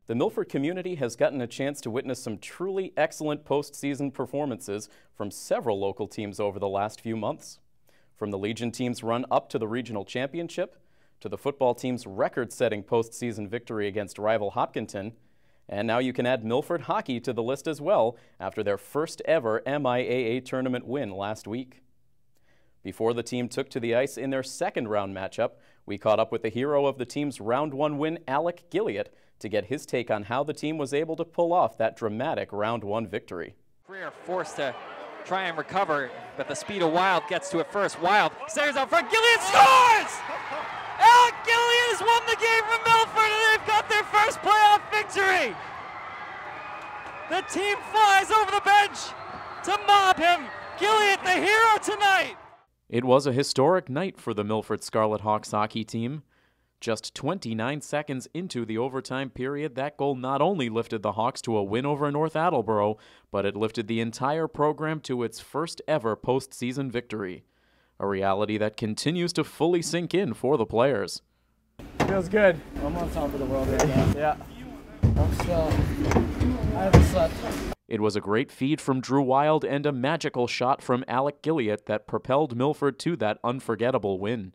The Milford community has gotten a chance to witness some truly excellent postseason performances from several local teams over the last few months. From the Legion team's run up to the regional championship, to the football team's record-setting postseason victory against rival Hopkinton, and now you can add Milford Hockey to the list as well after their first ever MIAA tournament win last week. Before the team took to the ice in their second round matchup, we caught up with the hero of the team's round one win, Alec Gilliatt, to get his take on how the team was able to pull off that dramatic round one victory. Freer forced to try and recover, but the speed of Wild gets to it first. Wild centers out front, Gilliatt scores! Alec Gilliatt has won the game from Milford, and they've got their first playoff victory! The team flies over the bench to mob him. Gilliatt, the hero tonight! It was a historic night for the Milford Scarlet Hawks hockey team. Just 29 seconds into the overtime period, that goal not only lifted the Hawks to a win over North Attleboro, but it lifted the entire program to its first ever postseason victory. A reality that continues to fully sink in for the players. Feels good. I'm on top of the world right now. Yeah. I'm still, I haven't slept. It was a great feed from Drew Wild and a magical shot from Alec Gilliatt that propelled Milford to that unforgettable win.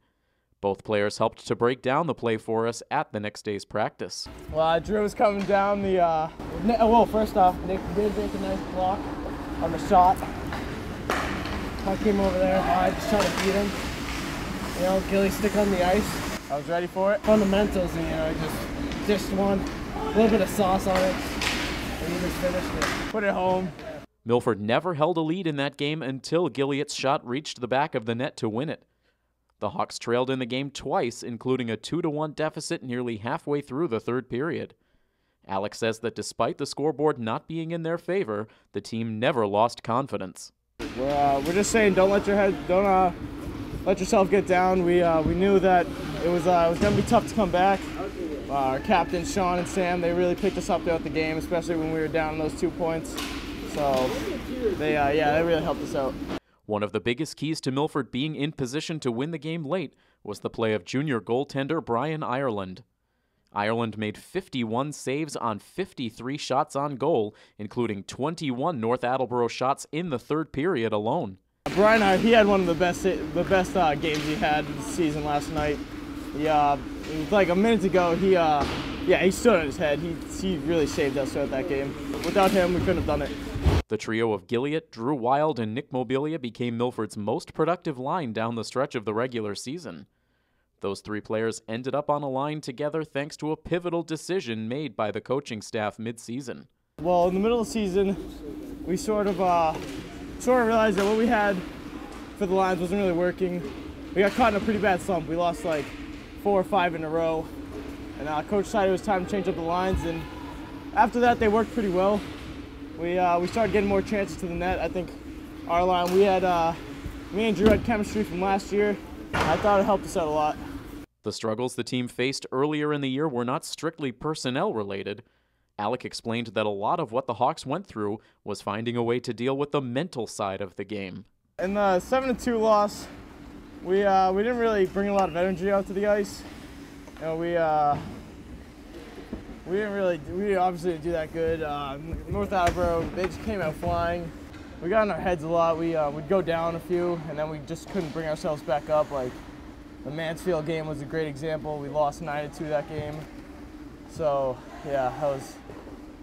Both players helped to break down the play for us at the next day's practice. Well, Drew was coming down the, well, first off, Nick did make a nice block on the shot. I came over there, I just tried to beat him. You know, Gilly stick on the ice. I was ready for it. Fundamentals, and you know, just dished one, a little bit of sauce on it, and he just finished it. Put it home. Milford never held a lead in that game until Gilliatt's shot reached the back of the net to win it. The Hawks trailed in the game twice, including a 2-1 deficit nearly halfway through the third period. Alec says that despite the scoreboard not being in their favor, the team never lost confidence. We're just saying, don't let yourself get down. We knew that it was going to be tough to come back. Our captains, Sean and Sam, they really picked us up throughout the game, especially when we were down those 2 points. So they really helped us out. One of the biggest keys to Milford being in position to win the game late was the play of junior goaltender Brian Ireland. Ireland made 51 saves on 53 shots on goal, including 21 North Attleboro shots in the third period alone. Brian, he had one of the best games he had this season last night. It was like a minute ago. He stood on his head. He really saved us throughout that game. Without him, we couldn't have done it. The trio of Gilliatt, Drew Wild, and Nick Mobilia became Milford's most productive line down the stretch of the regular season. Those three players ended up on a line together thanks to a pivotal decision made by the coaching staff mid-season. Well, in the middle of the season, we sort of realized that what we had for the lines wasn't really working. We got caught in a pretty bad slump. We lost like 4 or 5 in a row, and Coach decided it was time to change up the lines. And after that, they worked pretty well. We started getting more chances to the net. I think our line, me and Drew had chemistry from last year. I thought it helped us out a lot. The struggles the team faced earlier in the year were not strictly personnel related. Alec explained that a lot of what the Hawks went through was finding a way to deal with the mental side of the game. In the 7-2 loss, we didn't really bring a lot of energy out to the ice. You know, we obviously didn't do that good. North Attleboro, they just came out flying. We got in our heads a lot. We'd go down a few, and then we just couldn't bring ourselves back up. Like the Mansfield game was a great example. We lost 9-2 that game. So yeah, that was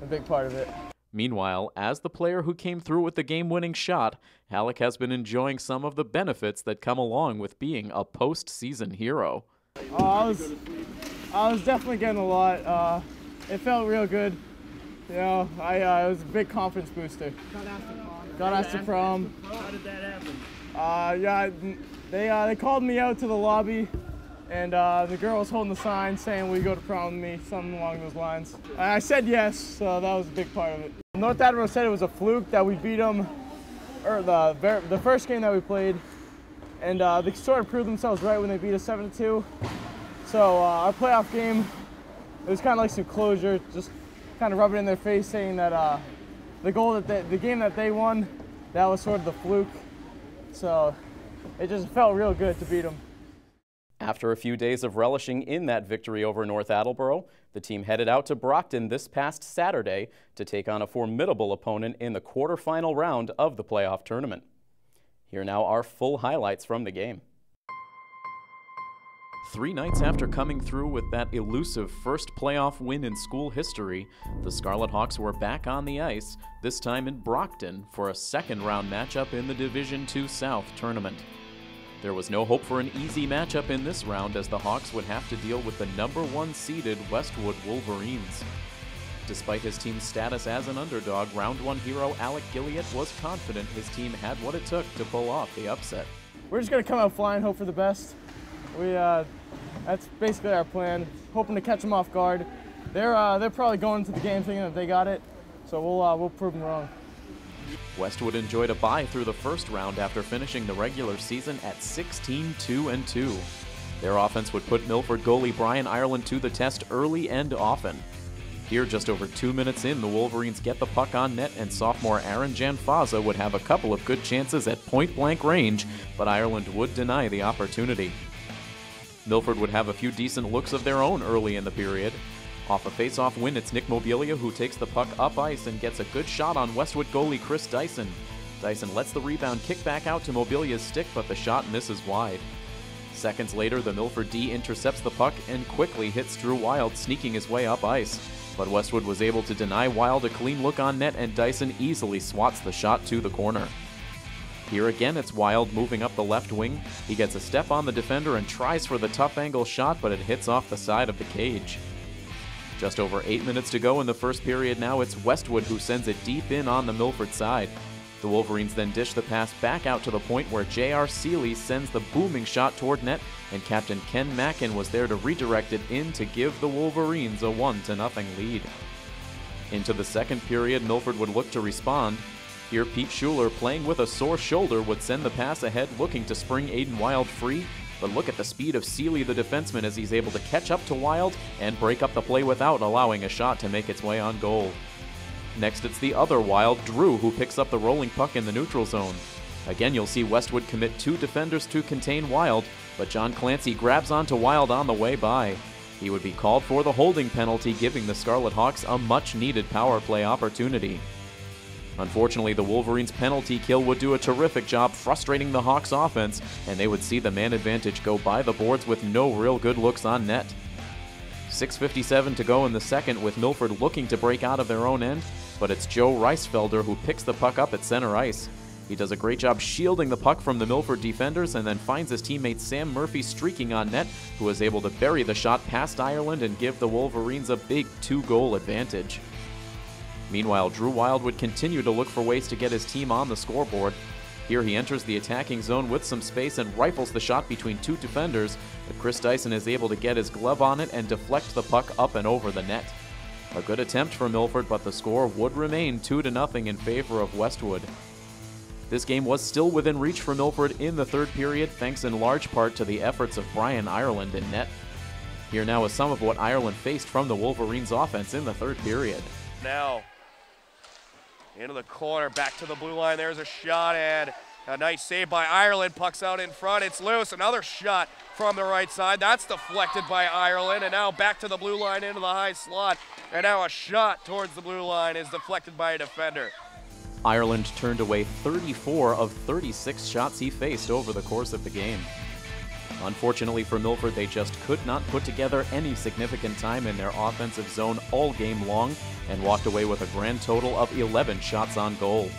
a big part of it. Meanwhile, as the player who came through with the game-winning shot, Alec has been enjoying some of the benefits that come along with being a postseason hero. I was definitely getting a lot. It felt real good. You know, it was a big confidence booster. Got asked to prom. How did that happen? They called me out to the lobby, and the girl was holding the sign saying, "Will you go to prom with me?" Something along those lines. I said yes, so that was a big part of it. North Attleboro said it was a fluke that we beat them, or the first game that we played, and they sort of proved themselves right when they beat us 7-2. So our playoff game, it was kind of like some closure, just kind of rub it in their face, saying that the game that they won, that was sort of the fluke. So it just felt real good to beat them. After a few days of relishing in that victory over North Attleboro, the team headed out to Brockton this past Saturday to take on a formidable opponent in the quarterfinal round of the playoff tournament. Here now are full highlights from the game. 3 nights after coming through with that elusive first playoff win in school history, the Scarlet Hawks were back on the ice, this time in Brockton, for a second-round matchup in the Division II South tournament. There was no hope for an easy matchup in this round, as the Hawks would have to deal with the #1 seeded Westwood Wolverines. Despite his team's status as an underdog, Round 1 hero Alec Gilliatt was confident his team had what it took to pull off the upset. We're just going to come out flying, hope for the best. That's basically our plan, hoping to catch them off guard. They're probably going into the game thinking that they got it, so we'll prove them wrong. Westwood enjoyed a bye through the first round after finishing the regular season at 16-2-2. Their offense would put Milford goalie Brian Ireland to the test early and often. Here, just over 2 minutes in, the Wolverines get the puck on net, and sophomore Aaron Janfaza would have a couple of good chances at point-blank range, but Ireland would deny the opportunity. Milford would have a few decent looks of their own early in the period. Off a face-off win, it's Nick Mobilia who takes the puck up ice and gets a good shot on Westwood goalie Chris Dyson. Dyson lets the rebound kick back out to Mobilia's stick, but the shot misses wide. Seconds later, the Milford D intercepts the puck and quickly hits Drew Wild, sneaking his way up ice. But Westwood was able to deny Wild a clean look on net, and Dyson easily swats the shot to the corner. Here again, it's Wild moving up the left wing. He gets a step on the defender and tries for the tough angle shot, but it hits off the side of the cage. Just over 8 minutes to go in the first period now, it's Westwood who sends it deep in on the Milford side. The Wolverines then dish the pass back out to the point where J.R. Seeley sends the booming shot toward net, and Captain Ken Mackin was there to redirect it in to give the Wolverines a 1-0 lead. Into the second period, Milford would look to respond. Here, Pete Schuler, playing with a sore shoulder, would send the pass ahead, looking to spring Aiden Wild free. But look at the speed of Seeley, the defenseman, as he's able to catch up to Wild and break up the play without allowing a shot to make its way on goal. Next, it's the other Wild, Drew, who picks up the rolling puck in the neutral zone. Again, you'll see Westwood commit 2 defenders to contain Wild, but John Clancy grabs onto Wild on the way by. He would be called for the holding penalty, giving the Scarlet Hawks a much-needed power play opportunity. Unfortunately, the Wolverines' penalty kill would do a terrific job frustrating the Hawks' offense, and they would see the man advantage go by the boards with no real good looks on net. 6:57 to go in the second, with Milford looking to break out of their own end, but it's Joe Reisfelder who picks the puck up at center ice. He does a great job shielding the puck from the Milford defenders, and then finds his teammate Sam Murphy streaking on net, who is able to bury the shot past Ireland and give the Wolverines a big 2-goal advantage. Meanwhile, Drew Wild would continue to look for ways to get his team on the scoreboard. Here he enters the attacking zone with some space and rifles the shot between 2 defenders, but Chris Dyson is able to get his glove on it and deflect the puck up and over the net. A good attempt for Milford, but the score would remain 2-0 in favor of Westwood. This game was still within reach for Milford in the third period, thanks in large part to the efforts of Brian Ireland in net. Here now is some of what Ireland faced from the Wolverines' offense in the third period. Now, into the corner, back to the blue line. There's a shot, and a nice save by Ireland. Puck's out in front. It's loose. Another shot from the right side. That's deflected by Ireland, and now back to the blue line into the high slot. And now a shot towards the blue line is deflected by a defender. Ireland turned away 34 of 36 shots he faced over the course of the game. Unfortunately for Milford, they just could not put together any significant time in their offensive zone all game long, and walked away with a grand total of 11 shots on goal.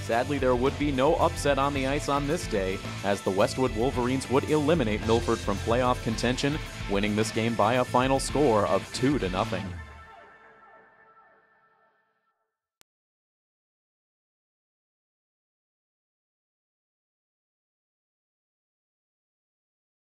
Sadly, there would be no upset on the ice on this day, as the Westwood Wolverines would eliminate Milford from playoff contention, winning this game by a final score of 2-0.